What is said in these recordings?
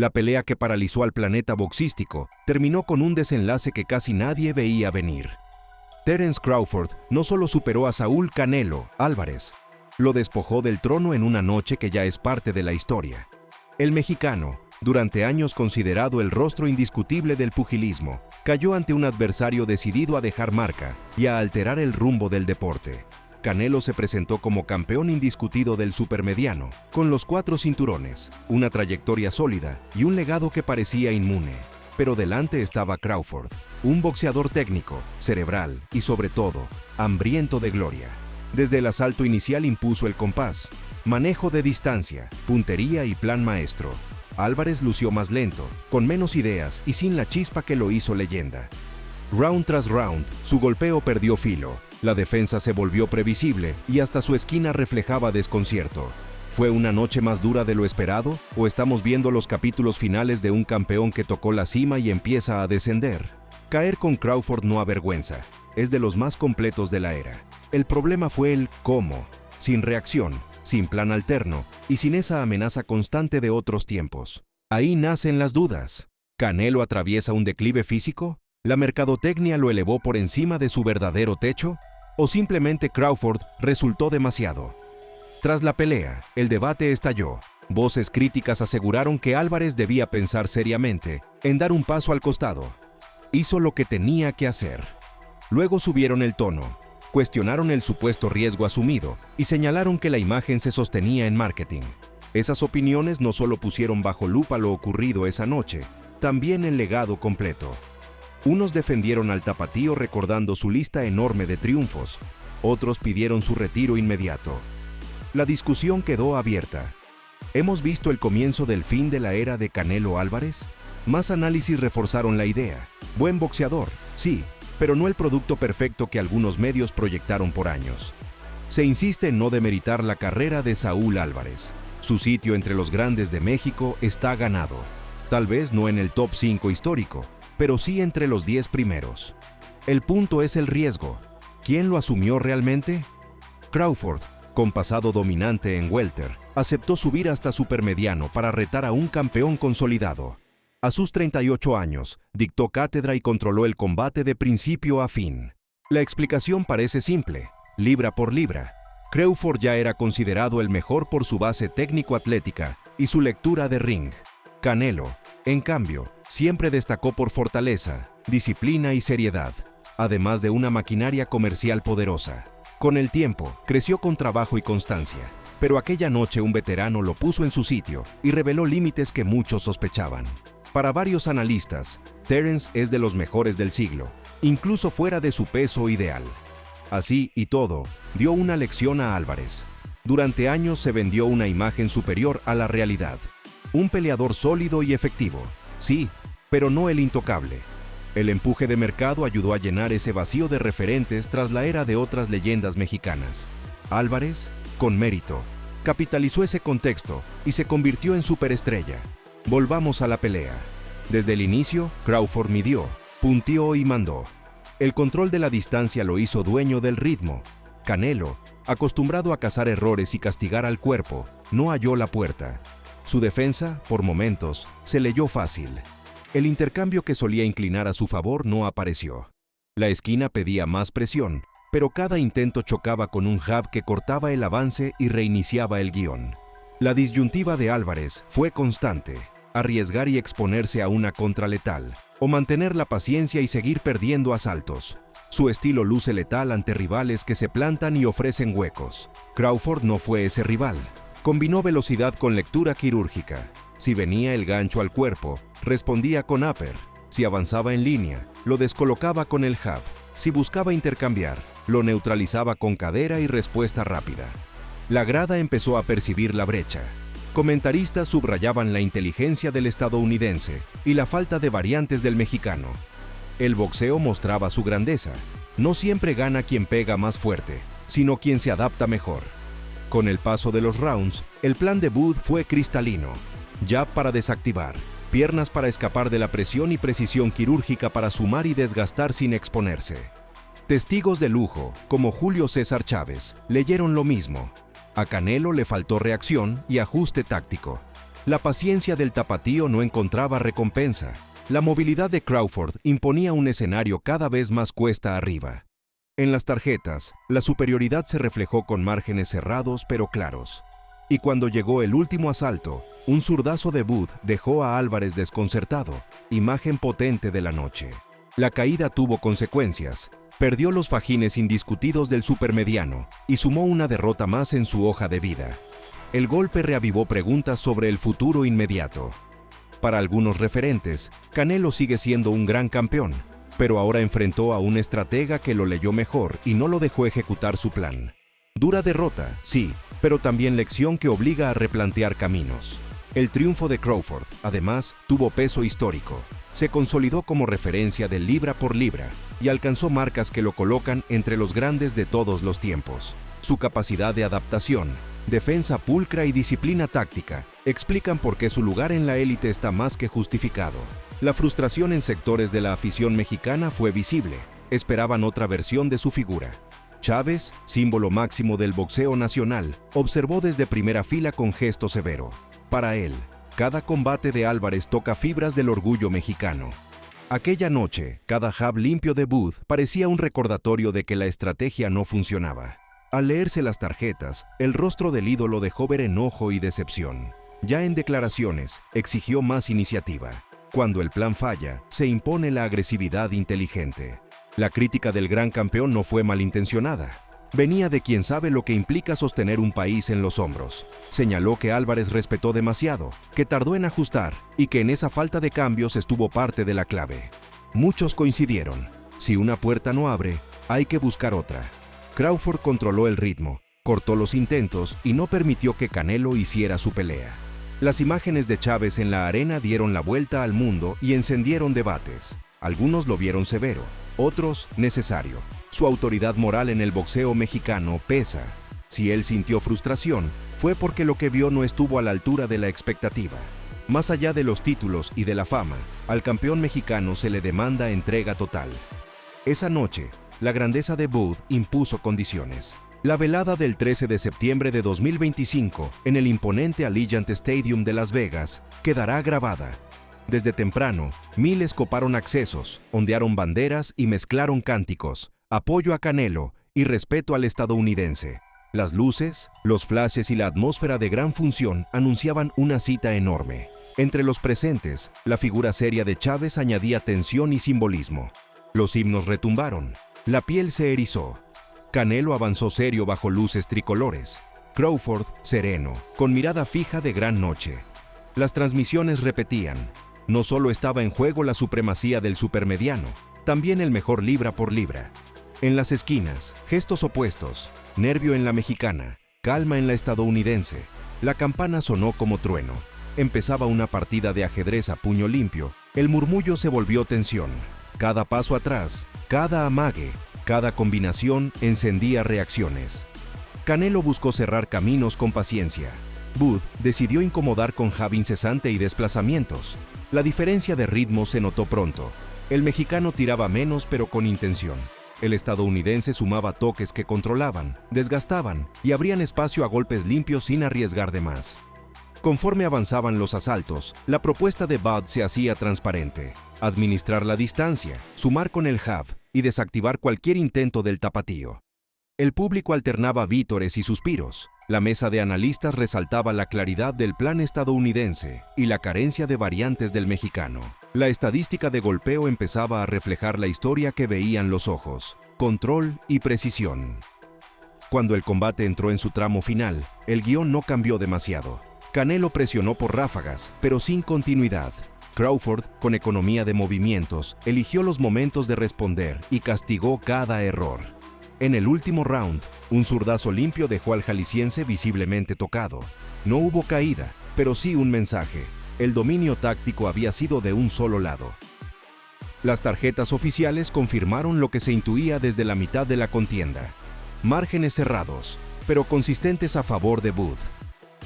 La pelea que paralizó al planeta boxístico terminó con un desenlace que casi nadie veía venir. Terence Crawford no solo superó a Saúl Canelo Álvarez, lo despojó del trono en una noche que ya es parte de la historia. El mexicano, durante años considerado el rostro indiscutible del pugilismo, cayó ante un adversario decidido a dejar marca y a alterar el rumbo del deporte. Canelo se presentó como campeón indiscutido del supermediano, con los 4 cinturones, una trayectoria sólida y un legado que parecía inmune. Pero delante estaba Crawford, un boxeador técnico, cerebral y sobre todo, hambriento de gloria. Desde el asalto inicial impuso el compás, manejo de distancia, puntería y plan maestro. Álvarez lució más lento, con menos ideas y sin la chispa que lo hizo leyenda. Round tras round, su golpeo perdió filo, la defensa se volvió previsible y hasta su esquina reflejaba desconcierto. ¿Fue una noche más dura de lo esperado o estamos viendo los capítulos finales de un campeón que tocó la cima y empieza a descender? Caer con Crawford no avergüenza, es de los más completos de la era. El problema fue el cómo, sin reacción, sin plan alterno y sin esa amenaza constante de otros tiempos. Ahí nacen las dudas. ¿Canelo atraviesa un declive físico? ¿La mercadotecnia lo elevó por encima de su verdadero techo? ¿O simplemente Crawford resultó demasiado? Tras la pelea, el debate estalló. Voces críticas aseguraron que Álvarez debía pensar seriamente en dar un paso al costado. Hizo lo que tenía que hacer. Luego subieron el tono, cuestionaron el supuesto riesgo asumido y señalaron que la imagen se sostenía en marketing. Esas opiniones no solo pusieron bajo lupa lo ocurrido esa noche, también el legado completo. Unos defendieron al tapatío recordando su lista enorme de triunfos, otros pidieron su retiro inmediato. La discusión quedó abierta. ¿Hemos visto el comienzo del fin de la era de Canelo Álvarez? Más análisis reforzaron la idea. Buen boxeador, sí, pero no el producto perfecto que algunos medios proyectaron por años. Se insiste en no demeritar la carrera de Saúl Álvarez. Su sitio entre los grandes de México está ganado. Tal vez no en el top 5 histórico, pero sí entre los 10 primeros. El punto es el riesgo. ¿Quién lo asumió realmente? Crawford, con pasado dominante en welter, aceptó subir hasta supermediano para retar a un campeón consolidado. A sus 38 años, dictó cátedra y controló el combate de principio a fin. La explicación parece simple, libra por libra. Crawford ya era considerado el mejor por su base técnico-atlética y su lectura de ring. Canelo, en cambio, siempre destacó por fortaleza, disciplina y seriedad, además de una maquinaria comercial poderosa. Con el tiempo, creció con trabajo y constancia, pero aquella noche un veterano lo puso en su sitio y reveló límites que muchos sospechaban. Para varios analistas, Terence es de los mejores del siglo, incluso fuera de su peso ideal. Así y todo, dio una lección a Álvarez. Durante años se vendió una imagen superior a la realidad. Un peleador sólido y efectivo, sí, pero no el intocable. El empuje de mercado ayudó a llenar ese vacío de referentes tras la era de otras leyendas mexicanas. Álvarez, con mérito, capitalizó ese contexto y se convirtió en superestrella. Volvamos a la pelea. Desde el inicio, Crawford midió, punteó y mandó. El control de la distancia lo hizo dueño del ritmo. Canelo, acostumbrado a cazar errores y castigar al cuerpo, no halló la puerta. Su defensa, por momentos, se leyó fácil. El intercambio que solía inclinar a su favor no apareció. La esquina pedía más presión, pero cada intento chocaba con un jab que cortaba el avance y reiniciaba el guión. La disyuntiva de Álvarez fue constante: arriesgar y exponerse a una contra letal, o mantener la paciencia y seguir perdiendo asaltos. Su estilo luce letal ante rivales que se plantan y ofrecen huecos. Crawford no fue ese rival. Combinó velocidad con lectura quirúrgica. Si venía el gancho al cuerpo, respondía con upper. Si avanzaba en línea, lo descolocaba con el jab. Si buscaba intercambiar, lo neutralizaba con cadera y respuesta rápida. La grada empezó a percibir la brecha. Comentaristas subrayaban la inteligencia del estadounidense y la falta de variantes del mexicano. El boxeo mostraba su grandeza. No siempre gana quien pega más fuerte, sino quien se adapta mejor. Con el paso de los rounds, el plan de Booth fue cristalino. Jab para desactivar, piernas para escapar de la presión y precisión quirúrgica para sumar y desgastar sin exponerse. Testigos de lujo, como Julio César Chávez, leyeron lo mismo. A Canelo le faltó reacción y ajuste táctico. La paciencia del tapatío no encontraba recompensa. La movilidad de Crawford imponía un escenario cada vez más cuesta arriba. En las tarjetas, la superioridad se reflejó con márgenes cerrados pero claros. Y cuando llegó el último asalto, un zurdazo de Booth dejó a Álvarez desconcertado, imagen potente de la noche. La caída tuvo consecuencias. Perdió los fajines indiscutidos del supermediano y sumó una derrota más en su hoja de vida. El golpe reavivó preguntas sobre el futuro inmediato. Para algunos referentes, Canelo sigue siendo un gran campeón, pero ahora enfrentó a un estratega que lo leyó mejor y no lo dejó ejecutar su plan. Dura derrota, sí, pero también lección que obliga a replantear caminos. El triunfo de Crawford, además, tuvo peso histórico. Se consolidó como referencia de libra por libra y alcanzó marcas que lo colocan entre los grandes de todos los tiempos. Su capacidad de adaptación, defensa pulcra y disciplina táctica explican por qué su lugar en la élite está más que justificado. La frustración en sectores de la afición mexicana fue visible. Esperaban otra versión de su figura. Chávez, símbolo máximo del boxeo nacional, observó desde primera fila con gesto severo. Para él, cada combate de Álvarez toca fibras del orgullo mexicano. Aquella noche, cada jab limpio de Booth parecía un recordatorio de que la estrategia no funcionaba. Al leerse las tarjetas, el rostro del ídolo dejó ver enojo y decepción. Ya en declaraciones, exigió más iniciativa. Cuando el plan falla, se impone la agresividad inteligente. La crítica del gran campeón no fue malintencionada. Venía de quien sabe lo que implica sostener un país en los hombros. Señaló que Álvarez respetó demasiado, que tardó en ajustar y que en esa falta de cambios estuvo parte de la clave. Muchos coincidieron. Si una puerta no abre, hay que buscar otra. Crawford controló el ritmo, cortó los intentos y no permitió que Canelo hiciera su pelea. Las imágenes de Chávez en la arena dieron la vuelta al mundo y encendieron debates. Algunos lo vieron severo, otros necesario. Su autoridad moral en el boxeo mexicano pesa. Si él sintió frustración, fue porque lo que vio no estuvo a la altura de la expectativa. Más allá de los títulos y de la fama, al campeón mexicano se le demanda entrega total. Esa noche, la grandeza de Booth impuso condiciones. La velada del 13 de septiembre de 2025, en el imponente Allegiant Stadium de Las Vegas, quedará grabada. Desde temprano, miles coparon accesos, ondearon banderas y mezclaron cánticos, apoyo a Canelo y respeto al estadounidense. Las luces, los flashes y la atmósfera de gran función anunciaban una cita enorme. Entre los presentes, la figura seria de Chávez añadía tensión y simbolismo. Los himnos retumbaron. La piel se erizó. Canelo avanzó serio bajo luces tricolores. Crawford, sereno, con mirada fija de gran noche. Las transmisiones repetían. No solo estaba en juego la supremacía del supermediano, también el mejor libra por libra. En las esquinas, gestos opuestos, nervio en la mexicana, calma en la estadounidense. La campana sonó como trueno. Empezaba una partida de ajedrez a puño limpio. El murmullo se volvió tensión. Cada paso atrás, cada amague, cada combinación encendía reacciones. Canelo buscó cerrar caminos con paciencia. Booth decidió incomodar con jab incesante y desplazamientos. La diferencia de ritmo se notó pronto. El mexicano tiraba menos pero con intención. El estadounidense sumaba toques que controlaban, desgastaban y abrían espacio a golpes limpios sin arriesgar de más. Conforme avanzaban los asaltos, la propuesta de Booth se hacía transparente. Administrar la distancia, sumar con el jab y desactivar cualquier intento del tapatío. El público alternaba vítores y suspiros. La mesa de analistas resaltaba la claridad del plan estadounidense y la carencia de variantes del mexicano. La estadística de golpeo empezaba a reflejar la historia que veían los ojos: control y precisión. Cuando el combate entró en su tramo final, el guión no cambió demasiado. Canelo presionó por ráfagas, pero sin continuidad. Crawford, con economía de movimientos, eligió los momentos de responder y castigó cada error. En el último round, un zurdazo limpio dejó al jalisciense visiblemente tocado. No hubo caída, pero sí un mensaje. El dominio táctico había sido de un solo lado. Las tarjetas oficiales confirmaron lo que se intuía desde la mitad de la contienda. Márgenes cerrados, pero consistentes a favor de Booth.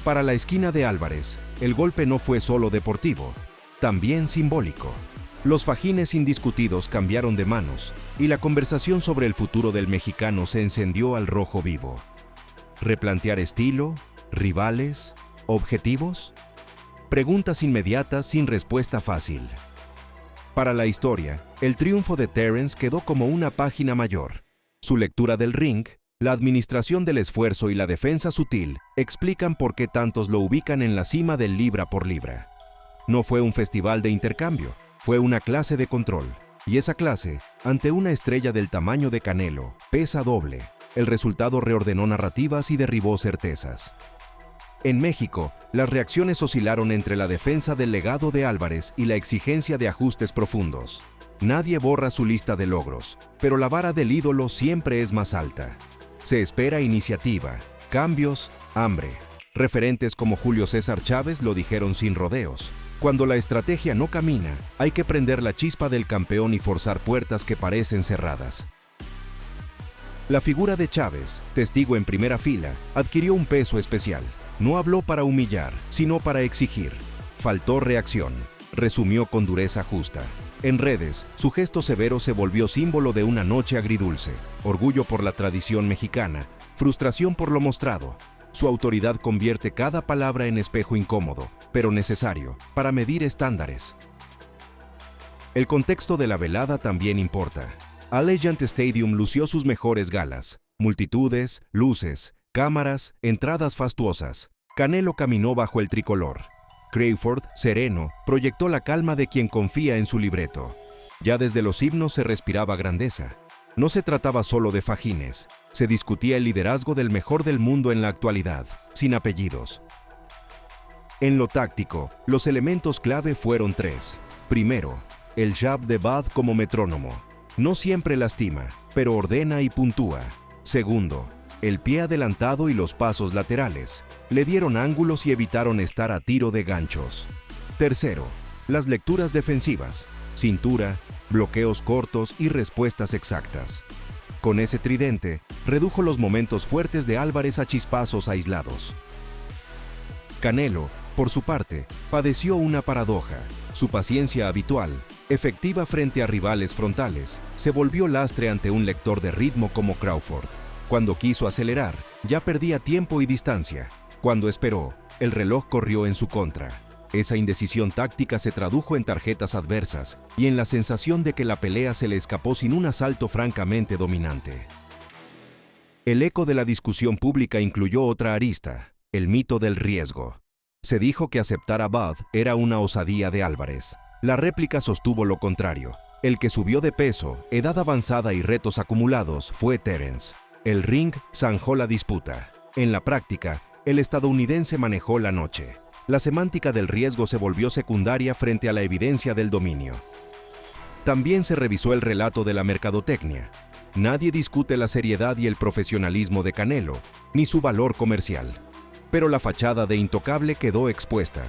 Para la esquina de Álvarez, el golpe no fue solo deportivo, también simbólico. Los fajines indiscutidos cambiaron de manos y la conversación sobre el futuro del mexicano se encendió al rojo vivo. ¿Replantear estilo? ¿Rivales? ¿Objetivos? Preguntas inmediatas sin respuesta fácil. Para la historia, el triunfo de Terence quedó como una página mayor. Su lectura del ring, la administración del esfuerzo y la defensa sutil explican por qué tantos lo ubican en la cima del libra por libra. No fue un festival de intercambio, fue una clase de control. Y esa clase, ante una estrella del tamaño de Canelo, pesa doble. El resultado reordenó narrativas y derribó certezas. En México, las reacciones oscilaron entre la defensa del legado de Álvarez y la exigencia de ajustes profundos. Nadie borra su lista de logros, pero la vara del ídolo siempre es más alta. Se espera iniciativa, cambios, hambre. Referentes como Julio César Chávez lo dijeron sin rodeos. Cuando la estrategia no camina, hay que prender la chispa del campeón y forzar puertas que parecen cerradas. La figura de Chávez, testigo en primera fila, adquirió un peso especial. No habló para humillar, sino para exigir. Faltó reacción. Resumió con dureza justa. En redes, su gesto severo se volvió símbolo de una noche agridulce. Orgullo por la tradición mexicana, frustración por lo mostrado. Su autoridad convierte cada palabra en espejo incómodo, pero necesario, para medir estándares. El contexto de la velada también importa. Allegiant Stadium lució sus mejores galas. Multitudes, luces, cámaras, entradas fastuosas. Canelo caminó bajo el tricolor. Crawford, sereno, proyectó la calma de quien confía en su libreto. Ya desde los himnos se respiraba grandeza. No se trataba solo de fajines. Se discutía el liderazgo del mejor del mundo en la actualidad, sin apellidos. En lo táctico, los elementos clave fueron tres. Primero, el jab de Bud como metrónomo. No siempre lastima, pero ordena y puntúa. Segundo, el pie adelantado y los pasos laterales. Le dieron ángulos y evitaron estar a tiro de ganchos. Tercero, las lecturas defensivas. Cintura, bloqueos cortos y respuestas exactas. Con ese tridente, redujo los momentos fuertes de Álvarez a chispazos aislados. Canelo, por su parte, padeció una paradoja. Su paciencia habitual, efectiva frente a rivales frontales, se volvió lastre ante un lector de ritmo como Crawford. Cuando quiso acelerar, ya perdía tiempo y distancia. Cuando esperó, el reloj corrió en su contra. Esa indecisión táctica se tradujo en tarjetas adversas y en la sensación de que la pelea se le escapó sin un asalto francamente dominante. El eco de la discusión pública incluyó otra arista, el mito del riesgo. Se dijo que aceptar a Bud era una osadía de Álvarez. La réplica sostuvo lo contrario. El que subió de peso, edad avanzada y retos acumulados fue Terence. El ring zanjó la disputa. En la práctica, el estadounidense manejó la noche. La semántica del riesgo se volvió secundaria frente a la evidencia del dominio. También se revisó el relato de la mercadotecnia. Nadie discute la seriedad y el profesionalismo de Canelo, ni su valor comercial. Pero la fachada de intocable quedó expuesta.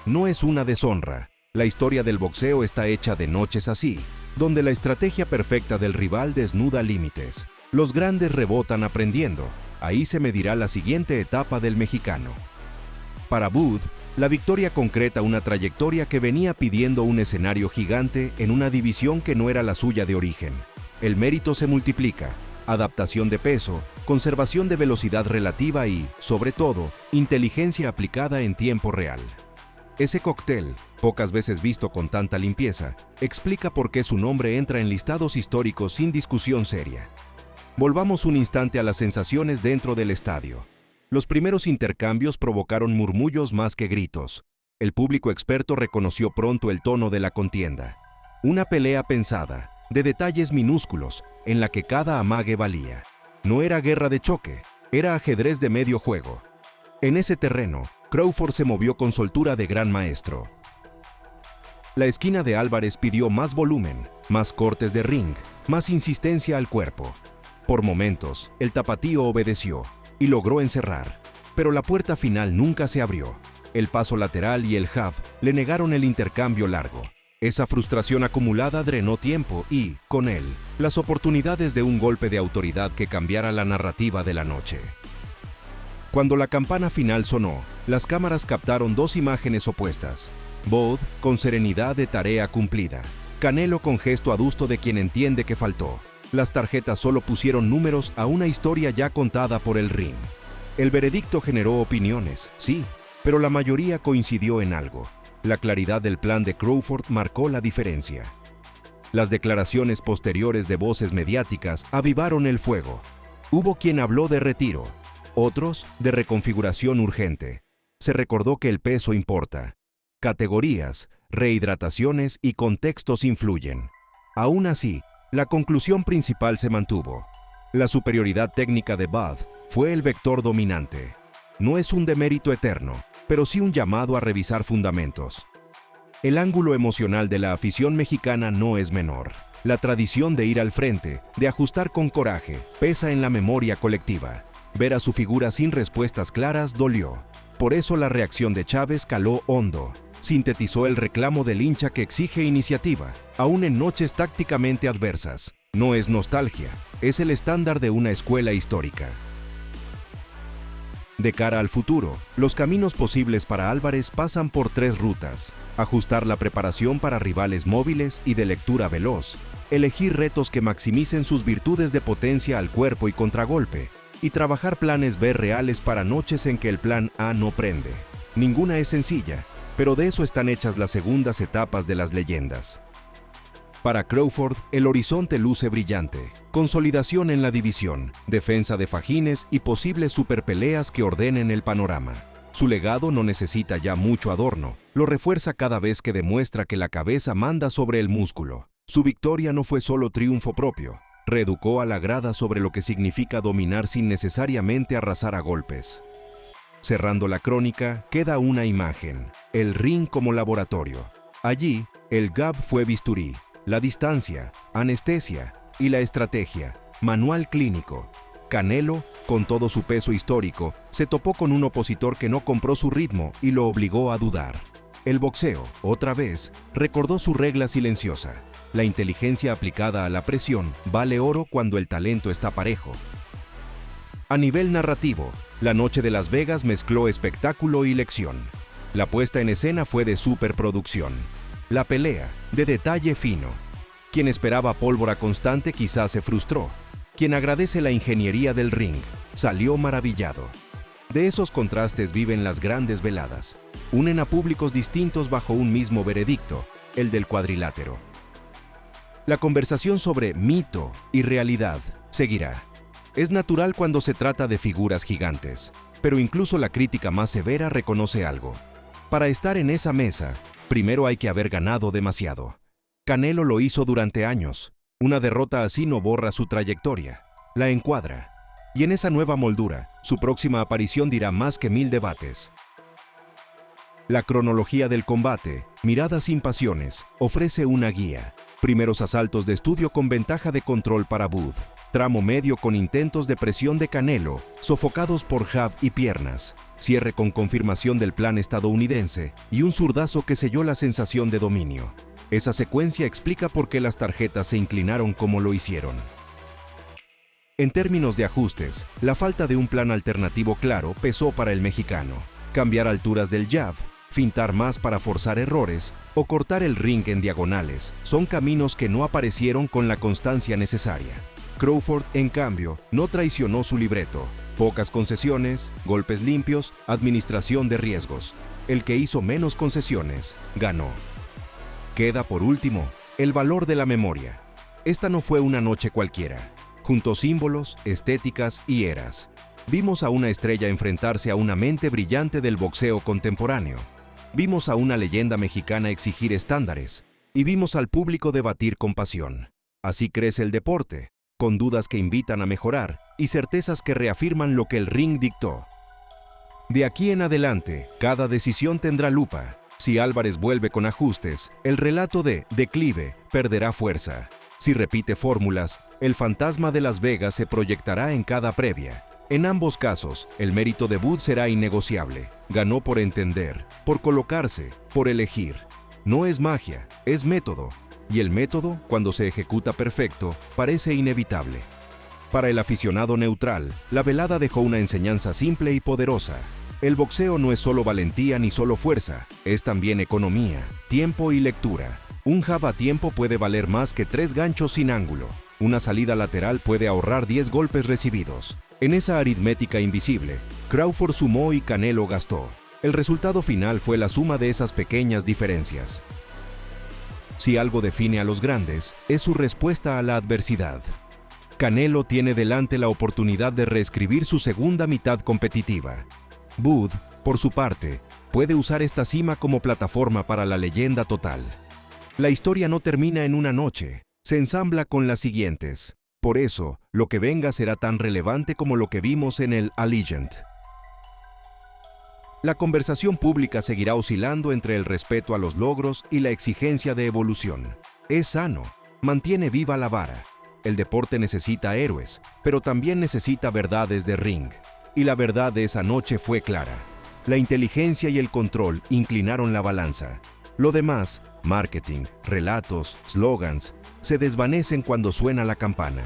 No es una deshonra. La historia del boxeo está hecha de noches así, donde la estrategia perfecta del rival desnuda límites. Los grandes rebotan aprendiendo. Ahí se medirá la siguiente etapa del mexicano. Para Bud, la victoria concreta una trayectoria que venía pidiendo un escenario gigante en una división que no era la suya de origen. El mérito se multiplica, adaptación de peso, conservación de velocidad relativa y, sobre todo, inteligencia aplicada en tiempo real. Ese cóctel, pocas veces visto con tanta limpieza, explica por qué su nombre entra en listados históricos sin discusión seria. Volvamos un instante a las sensaciones dentro del estadio. Los primeros intercambios provocaron murmullos más que gritos. El público experto reconoció pronto el tono de la contienda. Una pelea pensada, de detalles minúsculos, en la que cada amague valía. No era guerra de choque, era ajedrez de medio juego. En ese terreno, Crawford se movió con soltura de gran maestro. La esquina de Álvarez pidió más volumen, más cortes de ring, más insistencia al cuerpo. Por momentos, el tapatío obedeció y logró encerrar, pero la puerta final nunca se abrió. El paso lateral y el jab le negaron el intercambio largo. Esa frustración acumulada drenó tiempo y, con él, las oportunidades de un golpe de autoridad que cambiara la narrativa de la noche. Cuando la campana final sonó, las cámaras captaron dos imágenes opuestas. Bud, con serenidad de tarea cumplida. Canelo con gesto adusto de quien entiende que faltó. Las tarjetas solo pusieron números a una historia ya contada por el ring. El veredicto generó opiniones, sí, pero la mayoría coincidió en algo. La claridad del plan de Crawford marcó la diferencia. Las declaraciones posteriores de voces mediáticas avivaron el fuego. Hubo quien habló de retiro, otros de reconfiguración urgente. Se recordó que el peso importa. Categorías, rehidrataciones y contextos influyen. Aún así, la conclusión principal se mantuvo. La superioridad técnica de Bud fue el vector dominante. No es un demérito eterno, pero sí un llamado a revisar fundamentos. El ángulo emocional de la afición mexicana no es menor. La tradición de ir al frente, de ajustar con coraje, pesa en la memoria colectiva. Ver a su figura sin respuestas claras dolió. Por eso la reacción de Chávez caló hondo. Sintetizó el reclamo del hincha que exige iniciativa, aún en noches tácticamente adversas. No es nostalgia, es el estándar de una escuela histórica. De cara al futuro, los caminos posibles para Álvarez pasan por 3 rutas: ajustar la preparación para rivales móviles y de lectura veloz, elegir retos que maximicen sus virtudes de potencia al cuerpo y contragolpe, y trabajar planes B reales para noches en que el plan A no prende. Ninguna es sencilla, pero de eso están hechas las segundas etapas de las leyendas. Para Crawford, el horizonte luce brillante. Consolidación en la división, defensa de fajines y posibles superpeleas que ordenen el panorama. Su legado no necesita ya mucho adorno, lo refuerza cada vez que demuestra que la cabeza manda sobre el músculo. Su victoria no fue solo triunfo propio, reeducó a la grada sobre lo que significa dominar sin necesariamente arrasar a golpes. Cerrando la crónica, queda una imagen: el ring como laboratorio. Allí, el GAB fue bisturí, la distancia, anestesia y la estrategia, manual clínico. Canelo, con todo su peso histórico, se topó con un opositor que no compró su ritmo y lo obligó a dudar. El boxeo, otra vez, recordó su regla silenciosa: la inteligencia aplicada a la presión vale oro cuando el talento está parejo. A nivel narrativo, la noche de Las Vegas mezcló espectáculo y lección. La puesta en escena fue de superproducción. La pelea, de detalle fino. Quien esperaba pólvora constante quizás se frustró. Quien agradece la ingeniería del ring, salió maravillado. De esos contrastes viven las grandes veladas. Unen a públicos distintos bajo un mismo veredicto, el del cuadrilátero. La conversación sobre mito y realidad seguirá. Es natural cuando se trata de figuras gigantes, pero incluso la crítica más severa reconoce algo. Para estar en esa mesa, primero hay que haber ganado demasiado. Canelo lo hizo durante años. Una derrota así no borra su trayectoria, la encuadra. Y en esa nueva moldura, su próxima aparición dirá más que 1000 debates. La cronología del combate, mirada sin pasiones, ofrece una guía. Primeros asaltos de estudio con ventaja de control para Bud. Tramo medio con intentos de presión de Canelo, sofocados por jab y piernas. Cierre con confirmación del plan estadounidense y un zurdazo que selló la sensación de dominio. Esa secuencia explica por qué las tarjetas se inclinaron como lo hicieron. En términos de ajustes, la falta de un plan alternativo claro pesó para el mexicano. Cambiar alturas del jab, fintar más para forzar errores o cortar el ring en diagonales son caminos que no aparecieron con la constancia necesaria. Crawford, en cambio, no traicionó su libreto. Pocas concesiones, golpes limpios, administración de riesgos. El que hizo menos concesiones, ganó. Queda por último, el valor de la memoria. Esta no fue una noche cualquiera. Juntó símbolos, estéticas y eras. Vimos a una estrella enfrentarse a una mente brillante del boxeo contemporáneo. Vimos a una leyenda mexicana exigir estándares. Y vimos al público debatir con pasión. Así crece el deporte, con dudas que invitan a mejorar y certezas que reafirman lo que el ring dictó. De aquí en adelante, cada decisión tendrá lupa. Si Álvarez vuelve con ajustes, el relato de declive perderá fuerza. Si repite fórmulas, el fantasma de Las Vegas se proyectará en cada previa. En ambos casos, el mérito de Bud será innegociable. Ganó por entender, por colocarse, por elegir. No es magia, es método. Y el método, cuando se ejecuta perfecto, parece inevitable. Para el aficionado neutral, la velada dejó una enseñanza simple y poderosa. El boxeo no es solo valentía ni solo fuerza, es también economía, tiempo y lectura. Un jab a tiempo puede valer más que 3 ganchos sin ángulo. Una salida lateral puede ahorrar 10 golpes recibidos. En esa aritmética invisible, Crawford sumó y Canelo gastó. El resultado final fue la suma de esas pequeñas diferencias. Si algo define a los grandes, es su respuesta a la adversidad. Canelo tiene delante la oportunidad de reescribir su segunda mitad competitiva. Booth, por su parte, puede usar esta cima como plataforma para la leyenda total. La historia no termina en una noche, se ensambla con las siguientes. Por eso, lo que venga será tan relevante como lo que vimos en el Allegiant. La conversación pública seguirá oscilando entre el respeto a los logros y la exigencia de evolución. Es sano, mantiene viva la vara. El deporte necesita héroes, pero también necesita verdades de ring. Y la verdad de esa noche fue clara. La inteligencia y el control inclinaron la balanza. Lo demás, marketing, relatos, slogans, se desvanecen cuando suena la campana.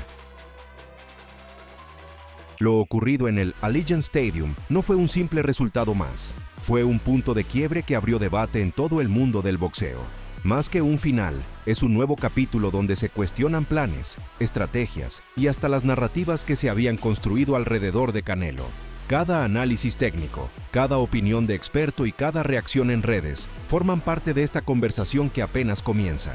Lo ocurrido en el Allegiant Stadium no fue un simple resultado más. Fue un punto de quiebre que abrió debate en todo el mundo del boxeo. Más que un final, es un nuevo capítulo donde se cuestionan planes, estrategias y hasta las narrativas que se habían construido alrededor de Canelo. Cada análisis técnico, cada opinión de experto y cada reacción en redes forman parte de esta conversación que apenas comienza.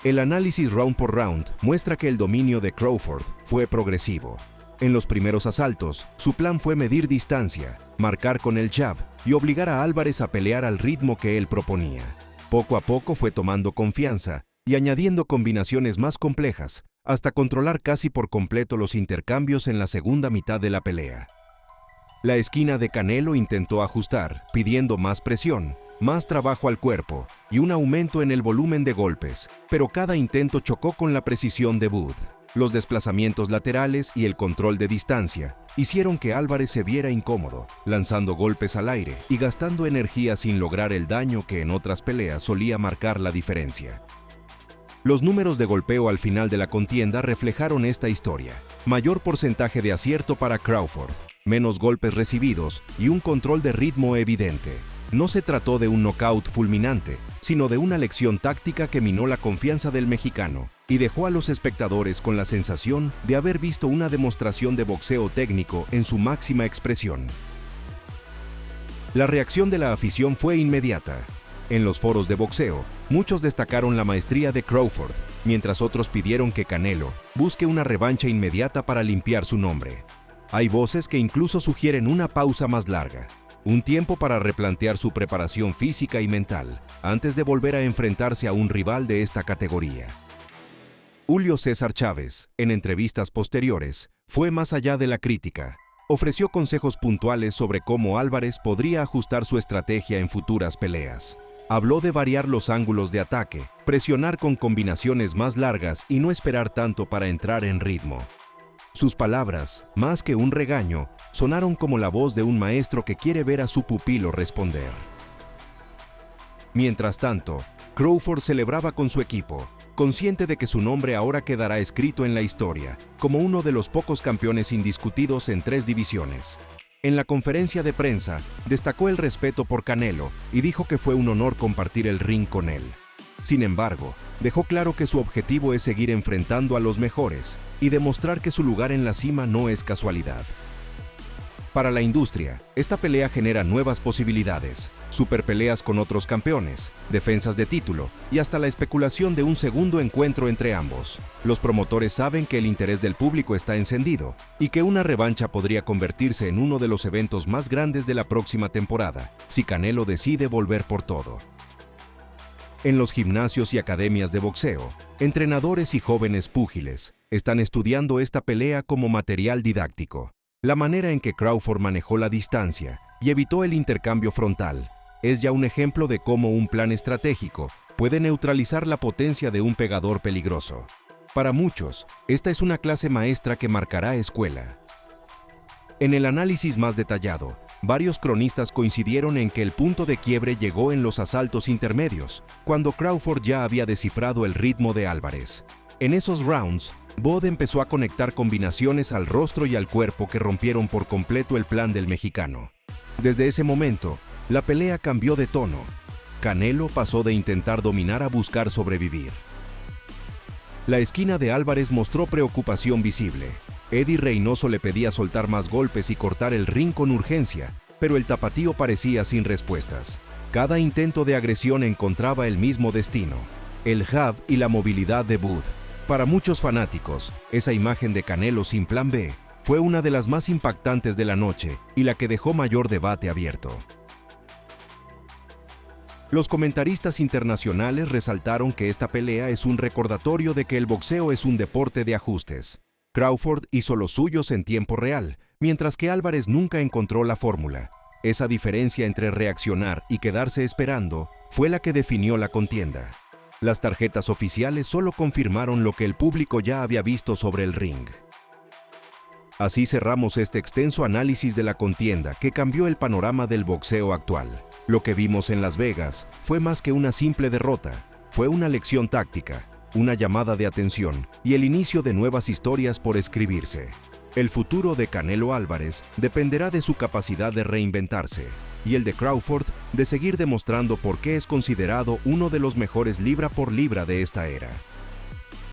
El análisis round por round muestra que el dominio de Crawford fue progresivo. En los primeros asaltos, su plan fue medir distancia, marcar con el jab y obligar a Álvarez a pelear al ritmo que él proponía. Poco a poco fue tomando confianza y añadiendo combinaciones más complejas, hasta controlar casi por completo los intercambios en la segunda mitad de la pelea. La esquina de Canelo intentó ajustar, pidiendo más presión, más trabajo al cuerpo y un aumento en el volumen de golpes, pero cada intento chocó con la precisión de Booth. Los desplazamientos laterales y el control de distancia hicieron que Álvarez se viera incómodo, lanzando golpes al aire y gastando energía sin lograr el daño que en otras peleas solía marcar la diferencia. Los números de golpeo al final de la contienda reflejaron esta historia. Mayor porcentaje de acierto para Crawford, menos golpes recibidos y un control de ritmo evidente. No se trató de un knockout fulminante, sino de una lección táctica que minó la confianza del mexicano y dejó a los espectadores con la sensación de haber visto una demostración de boxeo técnico en su máxima expresión. La reacción de la afición fue inmediata. En los foros de boxeo, muchos destacaron la maestría de Crawford, mientras otros pidieron que Canelo busque una revancha inmediata para limpiar su nombre. Hay voces que incluso sugieren una pausa más larga, un tiempo para replantear su preparación física y mental, antes de volver a enfrentarse a un rival de esta categoría. Julio César Chávez, en entrevistas posteriores, fue más allá de la crítica. Ofreció consejos puntuales sobre cómo Álvarez podría ajustar su estrategia en futuras peleas. Habló de variar los ángulos de ataque, presionar con combinaciones más largas y no esperar tanto para entrar en ritmo. Sus palabras, más que un regaño, sonaron como la voz de un maestro que quiere ver a su pupilo responder. Mientras tanto, Crawford celebraba con su equipo, consciente de que su nombre ahora quedará escrito en la historia, como uno de los pocos campeones indiscutidos en 3 divisiones. En la conferencia de prensa, destacó el respeto por Canelo y dijo que fue un honor compartir el ring con él. Sin embargo, dejó claro que su objetivo es seguir enfrentando a los mejores y demostrar que su lugar en la cima no es casualidad. Para la industria, esta pelea genera nuevas posibilidades, superpeleas con otros campeones, defensas de título y hasta la especulación de un segundo encuentro entre ambos. Los promotores saben que el interés del público está encendido y que una revancha podría convertirse en uno de los eventos más grandes de la próxima temporada, si Canelo decide volver por todo. En los gimnasios y academias de boxeo, entrenadores y jóvenes púgiles están estudiando esta pelea como material didáctico. La manera en que Crawford manejó la distancia y evitó el intercambio frontal es ya un ejemplo de cómo un plan estratégico puede neutralizar la potencia de un pegador peligroso. Para muchos, esta es una clase maestra que marcará escuela. En el análisis más detallado, varios cronistas coincidieron en que el punto de quiebre llegó en los asaltos intermedios, cuando Crawford ya había descifrado el ritmo de Álvarez. En esos rounds, Booth empezó a conectar combinaciones al rostro y al cuerpo que rompieron por completo el plan del mexicano. Desde ese momento, la pelea cambió de tono. Canelo pasó de intentar dominar a buscar sobrevivir. La esquina de Álvarez mostró preocupación visible. Eddie Reynoso le pedía soltar más golpes y cortar el ring con urgencia, pero el tapatío parecía sin respuestas. Cada intento de agresión encontraba el mismo destino: el jab y la movilidad de Booth. Para muchos fanáticos, esa imagen de Canelo sin plan B fue una de las más impactantes de la noche y la que dejó mayor debate abierto. Los comentaristas internacionales resaltaron que esta pelea es un recordatorio de que el boxeo es un deporte de ajustes. Crawford hizo los suyos en tiempo real, mientras que Álvarez nunca encontró la fórmula. Esa diferencia entre reaccionar y quedarse esperando fue la que definió la contienda. Las tarjetas oficiales solo confirmaron lo que el público ya había visto sobre el ring. Así cerramos este extenso análisis de la contienda que cambió el panorama del boxeo actual. Lo que vimos en Las Vegas fue más que una simple derrota, fue una lección táctica, una llamada de atención y el inicio de nuevas historias por escribirse. El futuro de Canelo Álvarez dependerá de su capacidad de reinventarse y el de Crawford de seguir demostrando por qué es considerado uno de los mejores libra por libra de esta era.